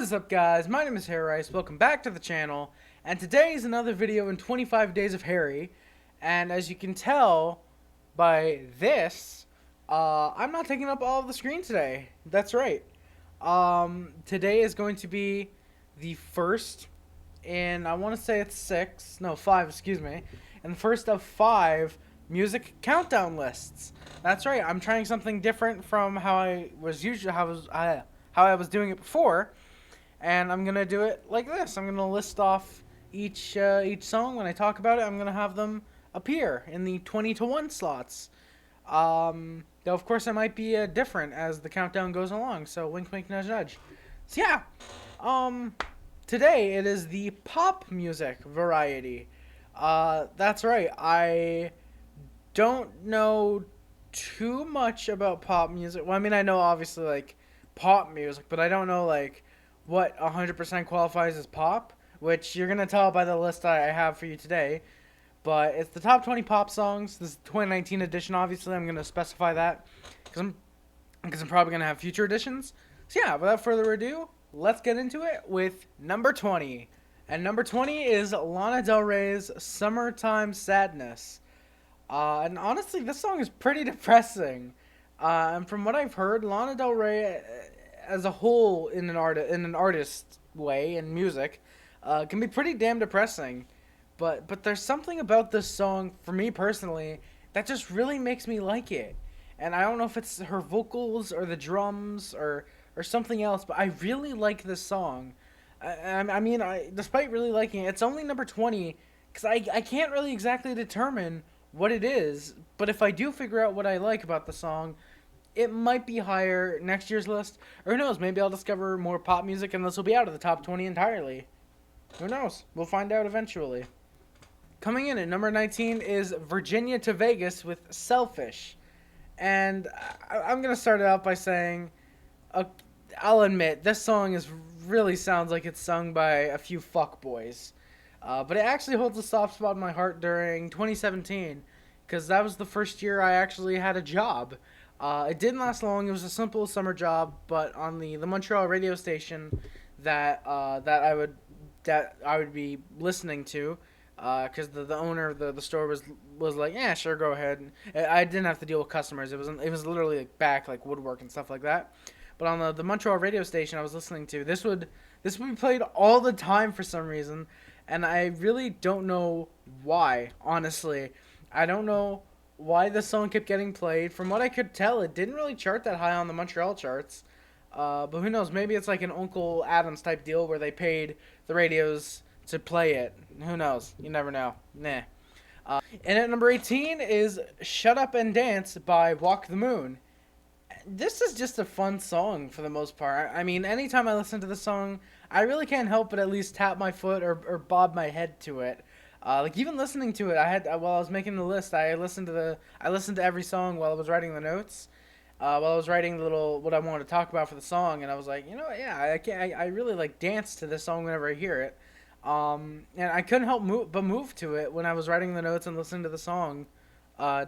is up, guys? My name is Harry Rice. Welcome back to the channel. And today is another video in 25 Days of Harry. And as you can tell by this, I'm not taking up all of the screen today. That's right. Today is going to be the first in, I want to say it's five, excuse me. And the first of 5 music countdown lists. That's right. I'm trying something different from how I was doing it before, and I'm gonna do it like this. I'm gonna list off each song. When I talk about it, I'm gonna have them appear in the 20 to 1 slots. Though of course it might be different as the countdown goes along. So wink, wink, nudge, nudge. So yeah, today it is the pop music variety. That's right. I don't know too much about pop music. Well, I mean, I know obviously like pop music, but I don't know like what 100% qualifies as pop, which you're gonna tell by the list I have for you today. But it's the top 20 pop songs. This is the 2019 edition. Obviously, I'm gonna specify that because I'm probably gonna have future editions. So yeah, without further ado, let's get into it with number 20. And number 20 is Lana Del Rey's "Summertime Sadness." And honestly, this song is pretty depressing. And from what I've heard, Lana Del Rey, as a whole, in an artist way in music, can be pretty damn depressing. But there's something about this song, for me personally, that just really makes me like it. And I don't know if it's her vocals or the drums or something else, but I really like this song. Despite really liking it, it's only number 20 because I can't really exactly determine what it is, but if I do figure out what I like about the song, it might be higher next year's list, or who knows, maybe I'll discover more pop music and this will be out of the top 20 entirely. Who knows? We'll find out eventually. Coming in at number 19 is Virginia to Vegas with "Selfish." And I'm going to start it out by saying, I'll admit, this song really sounds like it's sung by a few fuckboys. But it actually holds a soft spot in my heart during 2017, because that was the first year I actually had a job. It didn't last long. It was a simple summer job, but on the Montreal radio station that I would be listening to, because the owner of the store was like, yeah, sure, go ahead. I didn't have to deal with customers. It was literally like woodwork and stuff like that. But on the Montreal radio station I was listening to, this would be played all the time for some reason. And I really don't know why, honestly. I don't know why this song kept getting played. From what I could tell, it didn't really chart that high on the Montreal charts. But who knows? Maybe it's like an Uncle Adams type deal where they paid the radios to play it. Who knows? You never know. Nah. And at number 18 is "Shut Up and Dance" by Walk the Moon. This is just a fun song for the most part. I mean, anytime I listen to the song, I really can't help but at least tap my foot or bob my head to it. Like even listening to it, while I was making the list, I listened to every song while I was writing the notes. While I was writing what I wanted to talk about for the song, and I was like, you know what, yeah, I really like dance to this song whenever I hear it. And I couldn't help move to it when I was writing the notes and listening to the song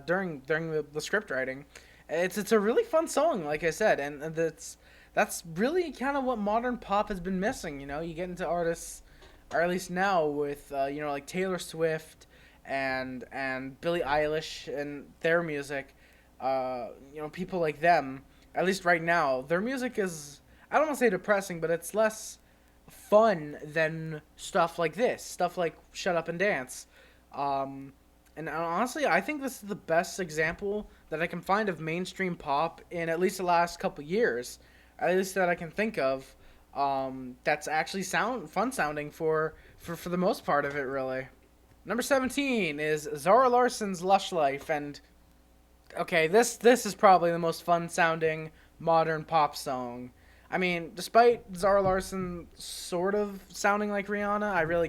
during the script writing. It's a really fun song, like I said, and that's really kind of what modern pop has been missing. You know, you get into artists, or at least now with like Taylor Swift and Billie Eilish and their music. People like them. At least right now, their music is, I don't want to say depressing, but it's less fun than stuff like this, stuff like "Shut Up and Dance." And honestly, I think this is the best example that I can find of mainstream pop in at least the last couple years, at least that I can think of. That's actually fun sounding for the most part of it, really. Number 17 is Zara Larsson's "Lush Life," and okay, this is probably the most fun sounding modern pop song. I mean, despite Zara Larsson sort of sounding like Rihanna, I really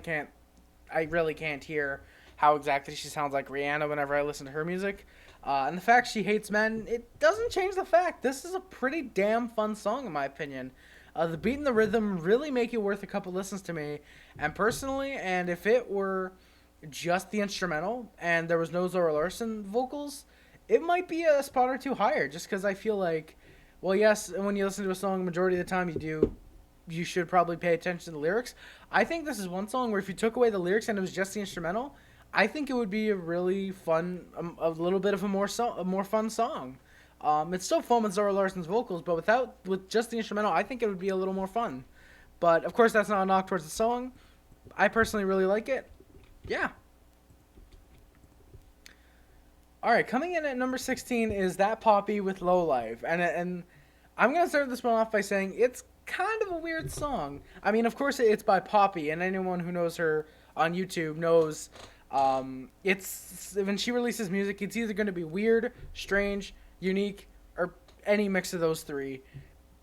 can't hear how exactly she sounds like Rihanna whenever I listen to her music. And the fact she hates men, it doesn't change the fact this is a pretty damn fun song in my opinion. The beat and the rhythm really make it worth a couple listens to me. And personally, and if it were just the instrumental and there was no Zara Larsson vocals, it might be a spot or two higher, just because I feel like, well, yes, when you listen to a song, majority of the time you do you should probably pay attention to the lyrics. I think this is one song where if you took away the lyrics and it was just the instrumental, I think it would be a really fun, a little bit of a more fun song. It's still fun with Zara Larson's vocals, but with just the instrumental, I think it would be a little more fun. But of course, that's not a knock towards the song. I personally really like it. Yeah. All right, coming in at number 16 is That Poppy with Low Life. And I'm going to start this one off by saying it's kind of a weird song. I mean, of course, it's by Poppy, and anyone who knows her on YouTube knows it's when she releases music, it's either going to be weird, strange, unique, or any mix of those three.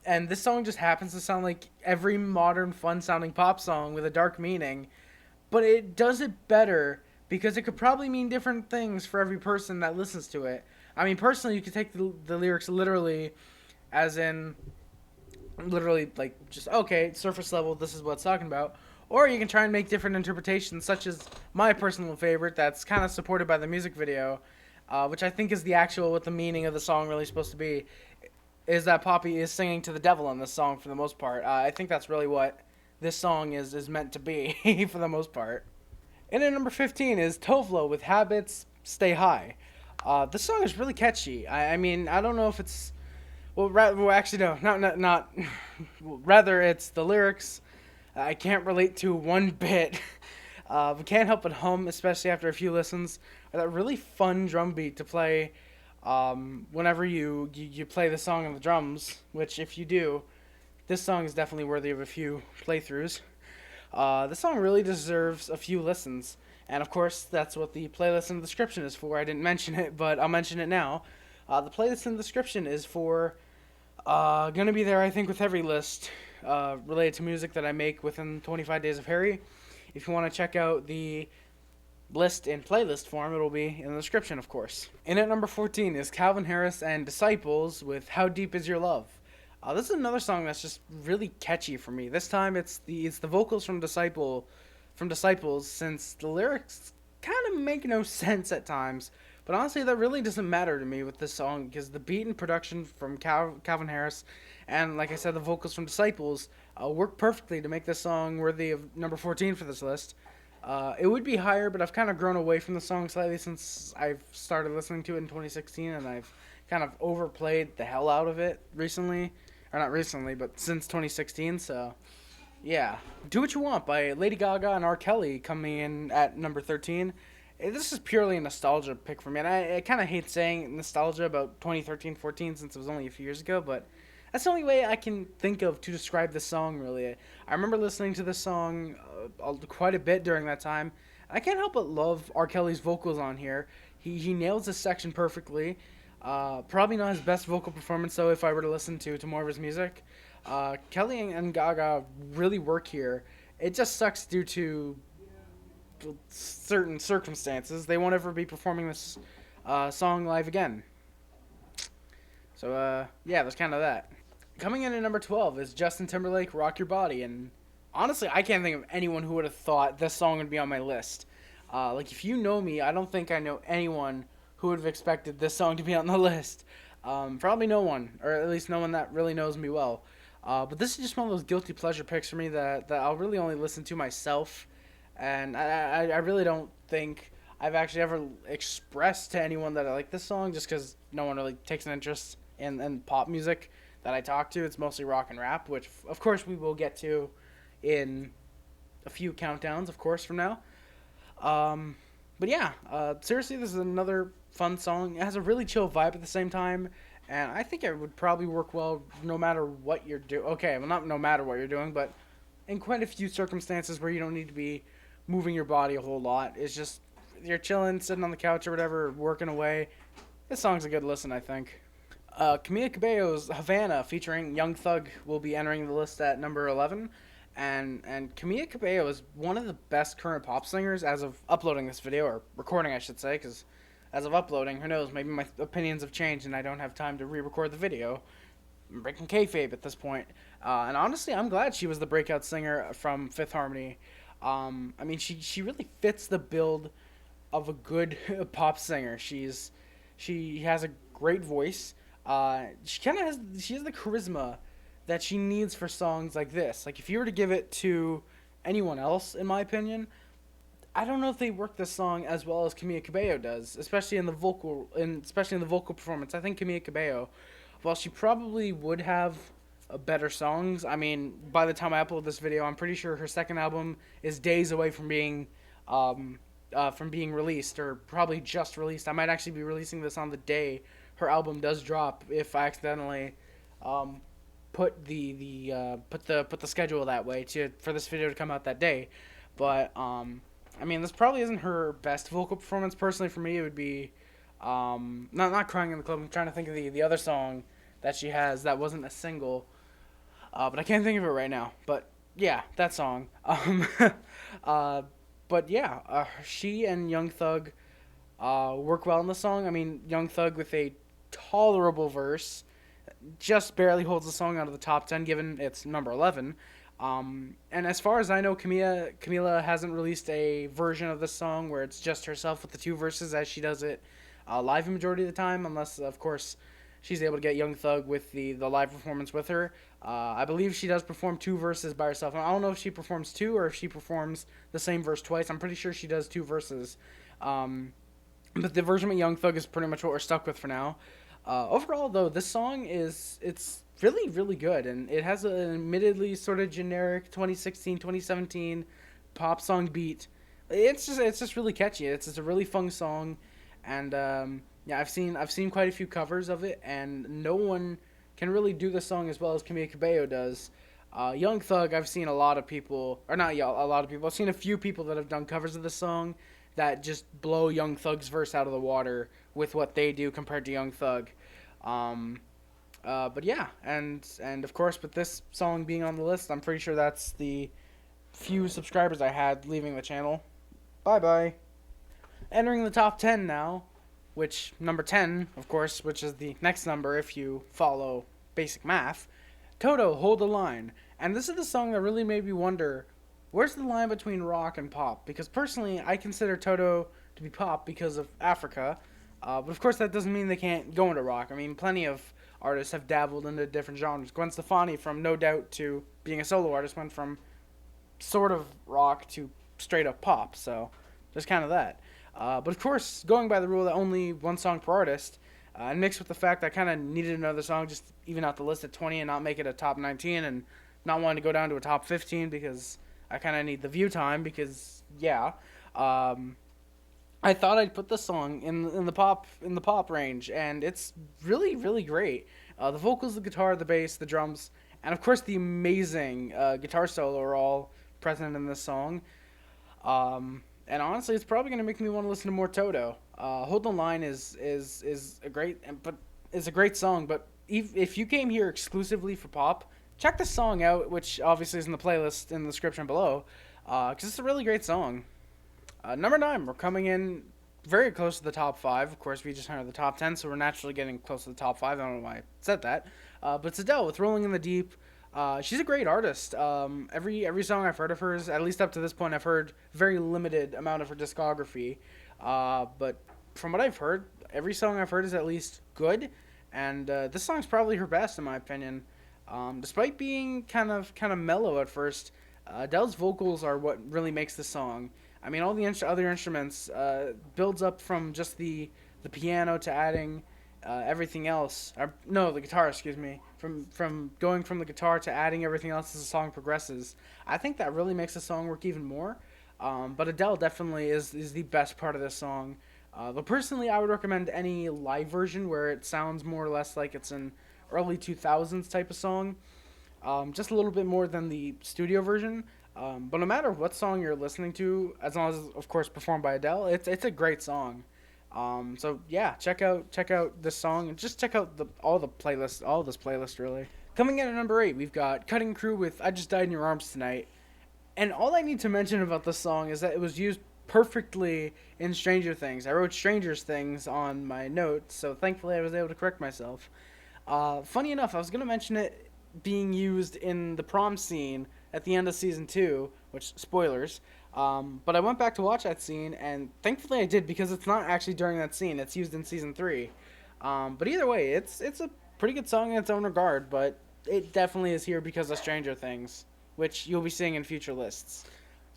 And this song just happens to sound like every modern, fun-sounding pop song with a dark meaning, but it does it better because it could probably mean different things for every person that listens to it. I mean, personally, you could take the lyrics literally, as in, literally, like, just, okay, surface level, this is what it's talking about. Or you can try and make different interpretations, such as my personal favorite that's kind of supported by the music video, which I think is the actual, what the meaning of the song really supposed to be, is that Poppy is singing to the devil in this song for the most part. I think that's really what this song is meant to be for the most part. And at number 15 is Tovlo with Habits Stay High. This song is really catchy. I mean, I don't know if it's... Well, actually, no. Not rather, it's the lyrics I can't relate to one bit. We can't help but hum, especially after a few listens. That really fun drum beat to play whenever you play the song on the drums, which if you do, this song is definitely worthy of a few playthroughs. This song really deserves a few listens, and of course that's what the playlist in the description is for. I didn't mention it, but I'll mention it now. The playlist in the description is for gonna be there, I think, with every list related to music that I make within 25 Days of Harry. If you want to check out the list in playlist form, it'll be in the description, of course. And at number 14 is Calvin Harris and Disciples with How Deep Is Your Love. This is another song that's just really catchy for me. This time it's the vocals from Disciples, since the lyrics kind of make no sense at times. But honestly, that really doesn't matter to me with this song because the beat and production from Calvin Harris and, like I said, the vocals from Disciples work perfectly to make this song worthy of number 14 for this list. It would be higher, but I've kind of grown away from the song slightly since I've started listening to it in 2016, and I've kind of overplayed the hell out of it recently. Or not recently, but since 2016, so yeah. Do What You Want by Lady Gaga and R. Kelly coming in at number 13. This is purely a nostalgia pick for me, and I kind of hate saying nostalgia about 2013-14 since it was only a few years ago, but that's the only way I can think of to describe this song, really. I remember listening to this song quite a bit during that time. I can't help but love R. Kelly's vocals on here. He nails this section perfectly. Probably not his best vocal performance, though, if I were to listen to more of his music. Kelly and Gaga really work here. It just sucks due to certain circumstances. They won't ever be performing this song live again. So, yeah, there's kind of that. Coming in at number 12 is Justin Timberlake, Rock Your Body. And honestly, I can't think of anyone who would have thought this song would be on my list. Like, if you know me, I don't think I know anyone who would have expected this song to be on the list. Probably no one, or at least no one that really knows me well. But this is just one of those guilty pleasure picks for me that I'll really only listen to myself. And I really don't think I've actually ever expressed to anyone that I like this song, just because no one really takes an interest in pop music that I talk to. It's mostly rock and rap, which, of course, we will get to in a few countdowns, of course, from now. But yeah, seriously, this is another fun song. It has a really chill vibe at the same time, and I think it would probably work well no matter what you're doing. Okay, well, not no matter what you're doing, but in quite a few circumstances where you don't need to be moving your body a whole lot. It's just you're chilling, sitting on the couch or whatever, working away. This song's a good listen, I think. Camila Cabello's Havana featuring Young Thug will be entering the list at number 11. And Camila Cabello is one of the best current pop singers as of uploading this video, or recording, I should say, because as of uploading, who knows, maybe my opinions have changed and I don't have time to re-record the video. I'm breaking kayfabe at this point. And honestly, I'm glad she was the breakout singer from Fifth Harmony. I mean, she really fits the build of a good pop singer. She has a great voice. She has the charisma that she needs for songs like this. Like if you were to give it to anyone else, in my opinion, I don't know if they work this song as well as Camila Cabello does, especially in the vocal performance. I think Camila Cabello, while she probably would have better songs. I mean, by the time I upload this video, I'm pretty sure her second album is days away from being released, or probably just released. I might actually be releasing this on the day her album does drop if I accidentally um, put the schedule that way to for this video to come out that day. But I mean, this probably isn't her best vocal performance. Personally, for me, it would be not crying in the club. I'm trying to think of the other song that she has that wasn't a single, but I can't think of it right now. But yeah, that song. Uh, but yeah, she and Young Thug work well in the song. I mean, Young Thug with a tolerable verse just barely holds the song out of the top 10, given it's number 11. And as far as I know, Camila hasn't released a version of this song where it's just herself with the two verses as she does it live the majority of the time, unless, of course, she's able to get Young Thug with the live performance with her. I believe she does perform two verses by herself. I don't know if she performs two or if she performs the same verse twice. I'm pretty sure she does two verses. But the version with Young Thug is pretty much what we're stuck with for now. Overall, though, this song it's really, really good, and it has an admittedly sort of generic 2016, 2017 pop song beat. It's just really catchy. It's just a really fun song, and yeah, I've seen quite a few covers of it, and no one can really do the song as well as Camila Cabello does. Young Thug, I've seen a lot of people, or not a lot of people. I've seen a few people that have done covers of the song that just blow Young Thug's verse out of the water with what they do compared to Young Thug. But yeah, and of course, with this song being on the list, I'm pretty sure that's the few subscribers I had leaving the channel. Bye bye. Entering the top 10 now, which number 10, of course, which is the next number if you follow basic math. Toto, Hold the Line. And this is the song that really made me wonder, where's the line between rock and pop? Because personally, I consider Toto to be pop because of Africa. But of course, that doesn't mean they can't go into rock. I mean, plenty of artists have dabbled into different genres. Gwen Stefani, from No Doubt to being a solo artist, went from sort of rock to straight up pop. So, just kind of that. But of course, going by the rule that only one song per artist, and mixed with the fact that I kind of needed another song just even out the list at 20 and not make it a top 19, and not wanting to go down to a top 15 because I kind of need the view time because, yeah. I thought I'd put this song in the pop range, and it's really, really great. The vocals, the guitar, the bass, the drums, and of course the amazing guitar solo are all present in this song. And honestly, it's probably gonna make me want to listen to more Toto. Hold the Line is a great song, but if you came here exclusively for pop, check this song out, which obviously is in the playlist in the description below, because it's a really great song. Number 9, we're coming in very close to the top 5. Of course, we just entered the top 10, so we're naturally getting close to the top 5. I don't know why I said that. But it's Adele with Rolling in the Deep. She's a great artist. Every song I've heard of hers, at least up to this point, I've heard very limited amount of her discography. But from what I've heard, every song I've heard is at least good. And this song's probably her best, in my opinion. Despite being kind of mellow at first, Adele's vocals are what really makes the song. I mean, all the other instruments builds up from just the piano to adding everything else. No, the guitar, excuse me. From going from the guitar to adding everything else as the song progresses. I think that really makes the song work even more. But Adele definitely is the best part of this song. But personally, I would recommend any live version where it sounds more or less like it's an early 2000s type of song. Just a little bit more than the studio version. But no matter what song you're listening to, as long as it's, of course, performed by Adele, it's a great song. So yeah, check out this song, and just check out all this playlist really. Coming in at number 8, we've got Cutting Crew with I Just Died in Your Arms Tonight. And all I need to mention about this song is that it was used perfectly in Stranger Things. I wrote Stranger Things on my notes, so thankfully I was able to correct myself. Funny enough, I was going to mention it being used in the prom scene at the end of season 2, which, spoilers, but I went back to watch that scene, and thankfully I did, because it's not actually during that scene. It's used in season 3. But either way, it's a pretty good song in its own regard, but it definitely is here because of Stranger Things, which you'll be seeing in future lists.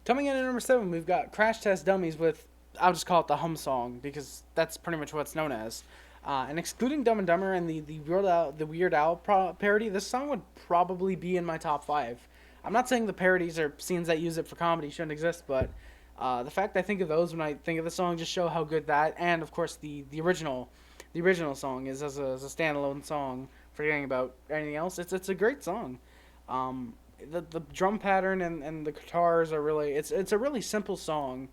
Coming in at number 7, we've got Crash Test Dummies with, I'll just call it the hum song because that's pretty much what it's known as. And excluding Dumb and Dumber and the Weird Al parody, this song would probably be in my top 5. I'm not saying the parodies or scenes that use it for comedy shouldn't exist, but the fact I think of those when I think of the song just show how good that, and of course the original song is as a standalone song. Forgetting about anything else, it's a great song. Um, the drum pattern and the guitars are really, it's a really simple song,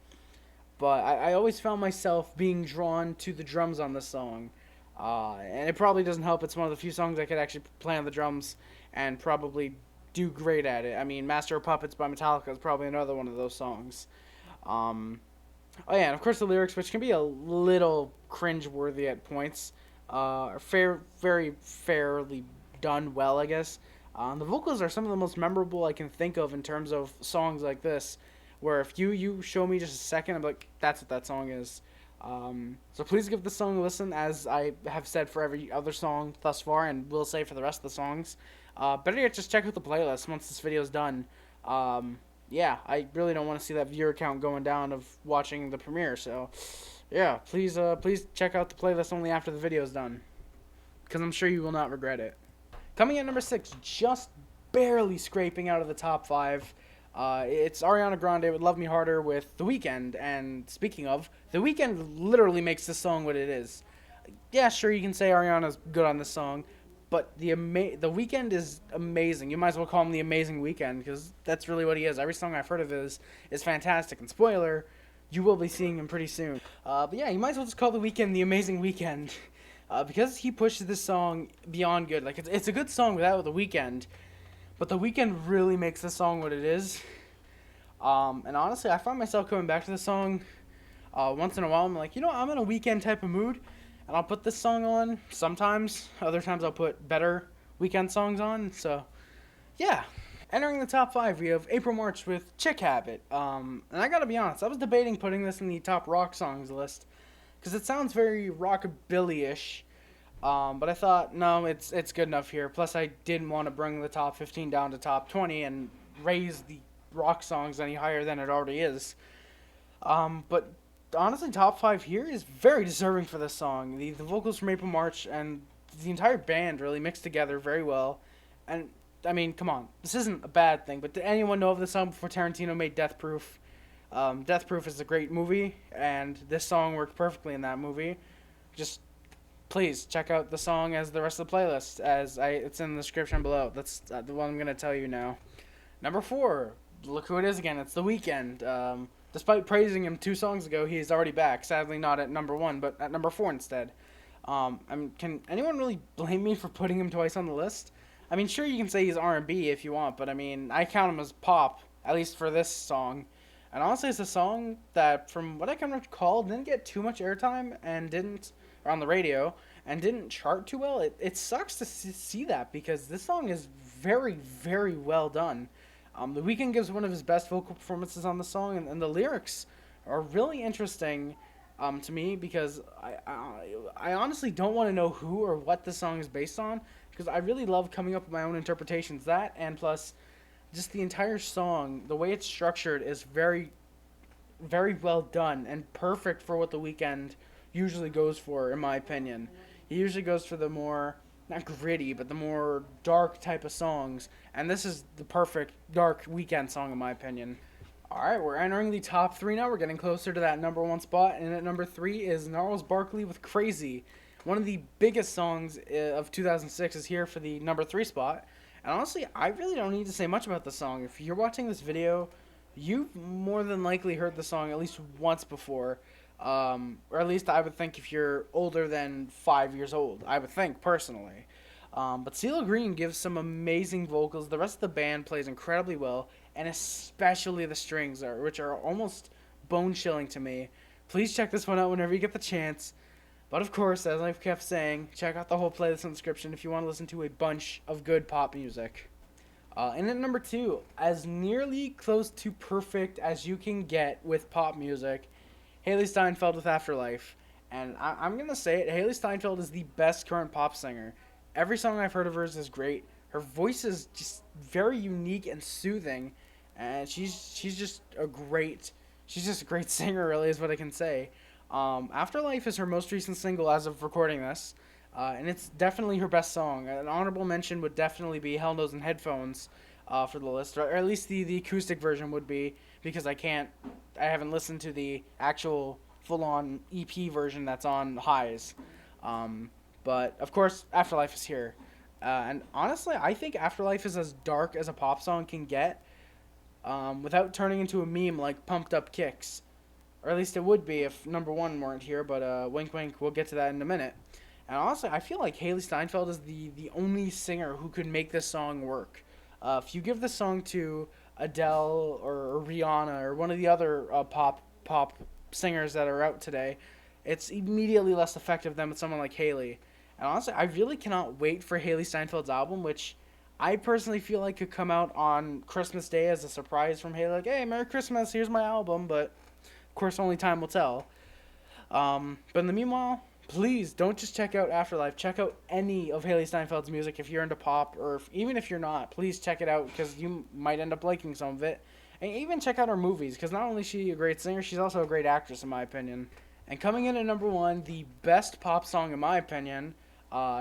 but I always found myself being drawn to the drums on this song. And it probably doesn't help. It's one of the few songs I could actually play on the drums and probably do great at it. I mean, Master of Puppets by Metallica is probably another one of those songs. Um, oh yeah, and of course the lyrics, which can be a little cringe-worthy at points, are very fairly done well, I guess. The vocals are some of the most memorable I can think of in terms of songs like this, where if you show me just a second, I'm like, that's what that song is. So please give the song a listen, as I have said for every other song thus far, and will say for the rest of the songs. Better yet, just check out the playlist once this video is done. Yeah, I really don't want to see that viewer count going down of watching the premiere. So, yeah, please check out the playlist only after the video is done, because I'm sure you will not regret it. Coming in at number 6, just barely scraping out of the top 5. It's Ariana Grande with "Love Me Harder" with The Weeknd. And speaking of, The Weeknd literally makes this song what it is. Yeah, sure, you can say Ariana's good on this song, but the Weeknd is amazing. You might as well call him the Amazing Weeknd, because that's really what he is. Every song I've heard of his is fantastic. And spoiler, you will be seeing him pretty soon. But yeah, you might as well just call The Weeknd the Amazing Weeknd, because he pushes this song beyond good. Like, it's a good song without The Weeknd, but The Weeknd really makes the song what it is. And honestly, I find myself coming back to the song once in a while. I'm like, I'm in a weekend type of mood, and I'll put this song on sometimes. Other times I'll put better weekend songs on. So, yeah. Entering the top 5, we have April March with "Chick Habit." And I gotta be honest, I was debating putting this in the top rock songs list, because it sounds very rockabilly-ish. But I thought, no, it's good enough here. Plus, I didn't want to bring the top 15 down to top 20 and raise the rock songs any higher than it already is. But honestly, top 5 here is very deserving for this song. The vocals from April March and the entire band really mixed together very well. And, I mean, come on, this isn't a bad thing, but did anyone know of this song before Tarantino made Death Proof? Death Proof is a great movie, and this song worked perfectly in that movie. Just please check out the song as the rest of the playlist, it's in the description below. That's the one I'm going to tell you now. Number 4, look who it is again. It's The Weeknd. Despite praising him 2 songs ago, he's already back. Sadly, not at number 1, but at number 4 instead. Can anyone really blame me for putting him twice on the list? I mean, sure, you can say he's R&B if you want, but I mean, I count him as pop, at least for this song. And honestly, it's a song that, from what I can recall, didn't get too much airtime or on the radio, and didn't chart too well. It sucks to see that, because this song is very, very well done. The Weeknd gives one of his best vocal performances on the song, and the lyrics are really interesting to me, because I honestly don't want to know who or what this song is based on, because I really love coming up with my own interpretations. That, and plus, just the entire song, the way it's structured is very, very well done and perfect for what The Weeknd usually goes for, in my opinion. He usually goes for the more, not gritty, but the more dark type of songs, and this is the perfect dark Weeknd song, in my opinion. Alright, we're entering the top 3 now. We're getting closer to that number 1 spot, and at number 3 is Gnarls Barkley with "Crazy." One of the biggest songs of 2006 is here for the number 3 spot. And honestly, I really don't need to say much about the song. If you're watching this video, you've more than likely heard the song at least once before. Or at least I would think if you're older than 5 years old. I would think, personally. But CeeLo Green gives some amazing vocals. The rest of the band plays incredibly well. And especially the strings, which are almost bone-chilling to me. Please check this one out whenever you get the chance. But of course, as I've kept saying, check out the whole playlist in the description if you want to listen to a bunch of good pop music. And at number 2, as nearly close to perfect as you can get with pop music, Haley Steinfeld with "Afterlife." And I'm going to say it, Haley Steinfeld is the best current pop singer. Every song I've heard of hers is great. Her voice is just very unique and soothing, and she's just a great singer. Really, is what I can say. Afterlife is her most recent single as of recording this, and it's definitely her best song. An honorable mention would definitely be Hell Knows in Headphones for the list, or at least the acoustic version would be, because I haven't listened to the actual full on EP version that's on Highs. But of course, Afterlife is here. And honestly, I think Afterlife is as dark as a pop song can get, without turning into a meme like Pumped Up Kicks. Or at least it would be if number one weren't here, but wink wink, we'll get to that in a minute. And honestly, I feel like Haley Steinfeld is the only singer who could make this song work. If you give this song to Adele or Rihanna or one of the other pop singers that are out today, it's immediately less effective than with someone like Haley. And honestly, I really cannot wait for Haley Steinfeld's album, which I personally feel like could come out on Christmas Day as a surprise from Haley. Like, hey, Merry Christmas, here's my album, but of course, only time will tell. But in the meanwhile, please don't just check out Afterlife. Check out any of Haley Steinfeld's music if you're into pop, or even if you're not. Please check it out because you might end up liking some of it. And even check out her movies, because not only is she a great singer, she's also a great actress, in my opinion. And coming in at number one, the best pop song, in my opinion,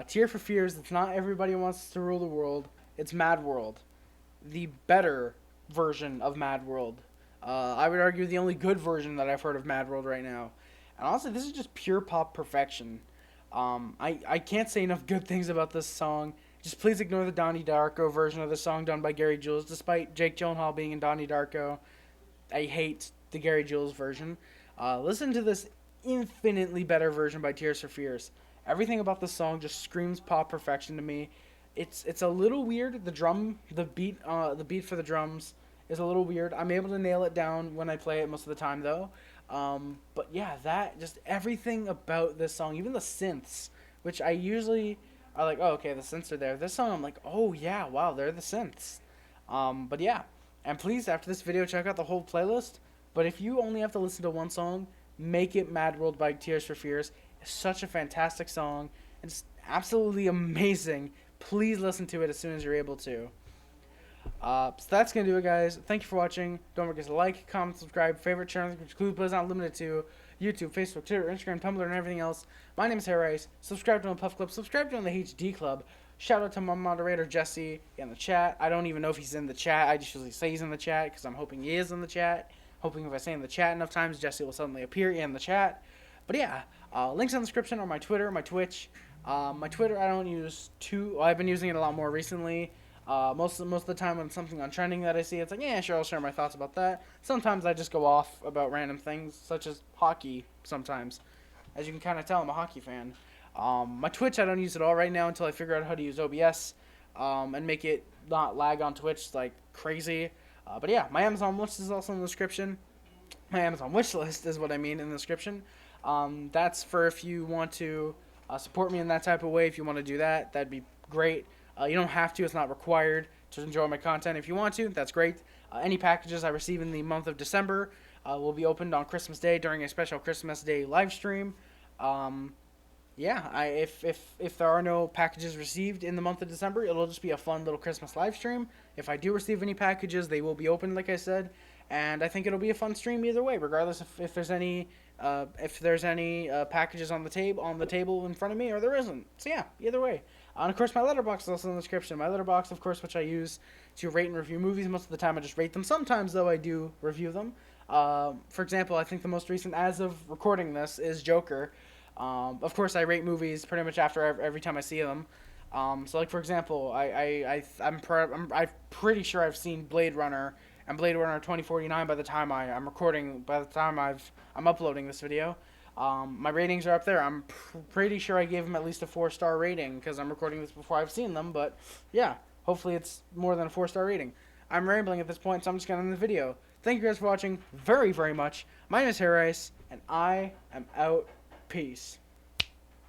Tear for Fears, It's Not Everybody Wants to Rule the World, it's Mad World. The better version of Mad World. I would argue the only good version that I've heard of Mad World right now. And honestly, this is just pure pop perfection. I can't say enough good things about this song. Just please ignore the Donnie Darko version of the song done by Gary Jules, despite Jake Gyllenhaal being in Donnie Darko. I hate the Gary Jules version. Listen to this infinitely better version by Tears for Fears. Everything about the song just screams pop perfection to me. It's a little weird. The beat for the drums is a little weird. I'm able to nail it down when I play it most of the time, though. But yeah, that just everything about this song, even the synths, which I usually are like, oh, okay, the synths are there. This song, I'm like, oh yeah, wow, they're the synths. But yeah, and please, after this video, check out the whole playlist. But if you only have to listen to one song, make it Mad World by Tears for Fears. It's such a fantastic song. It's absolutely amazing. Please listen to it as soon as you're able to. So that's going to do it, guys. Thank you for watching. Don't forget to like, comment, subscribe, favorite channels, which include but is not limited to YouTube, Facebook, Twitter, Instagram, Tumblr, and everything else. My name is Harry Rice. Subscribe to my Puff Club. Subscribe to the HD Club. Shout out to my moderator, Jesse, in the chat. I don't even know if he's in the chat. I just usually say he's in the chat because I'm hoping he is in the chat. Hoping if I say in the chat enough times, Jesse will suddenly appear in the chat. But yeah, links in the description are my Twitter, my Twitch. My Twitter I don't use well, I've been using it a lot more recently. Most of the time when something on trending that I see, it's like, yeah, sure, I'll share my thoughts about that. Sometimes I just go off about random things, such as hockey sometimes. As you can kind of tell, I'm a hockey fan. My Twitch, I don't use it all right now until I figure out how to use OBS and make it not lag on Twitch like crazy. But yeah, my Amazon list is also in the description. My Amazon wish list is what I mean in the description. That's for if you want to support me in that type of way. If you want to do that, that'd be great. You don't have to. It's not required to enjoy my content. If you want to, that's great. Any packages I receive in the month of December will be opened on Christmas Day during a special Christmas Day live stream. Yeah, if there are no packages received in the month of December, it'll just be a fun little Christmas live stream. If I do receive any packages, they will be opened, like I said, and I think it'll be a fun stream either way, regardless if there's any packages on the table in front of me or there isn't. So yeah, either way. And of course, my letterbox is also in the description. My letterbox, of course, which I use to rate and review movies. Most of the time, I just rate them. Sometimes, though, I do review them. For example, I think the most recent, as of recording this, is Joker. Of course, I rate movies pretty much after every time I see them. So, like for example, I'm pretty sure I've seen Blade Runner and Blade Runner 2049 by the time I'm recording. By the time I'm uploading this video. My ratings are up there. I'm pretty sure I gave them at least a 4-star rating because I'm recording this before I've seen them. But yeah, hopefully it's more than a 4-star rating. I'm rambling at this point, so I'm just going to end the video. Thank you guys for watching very, very much. My name is Harry Rice, and I am out. Peace.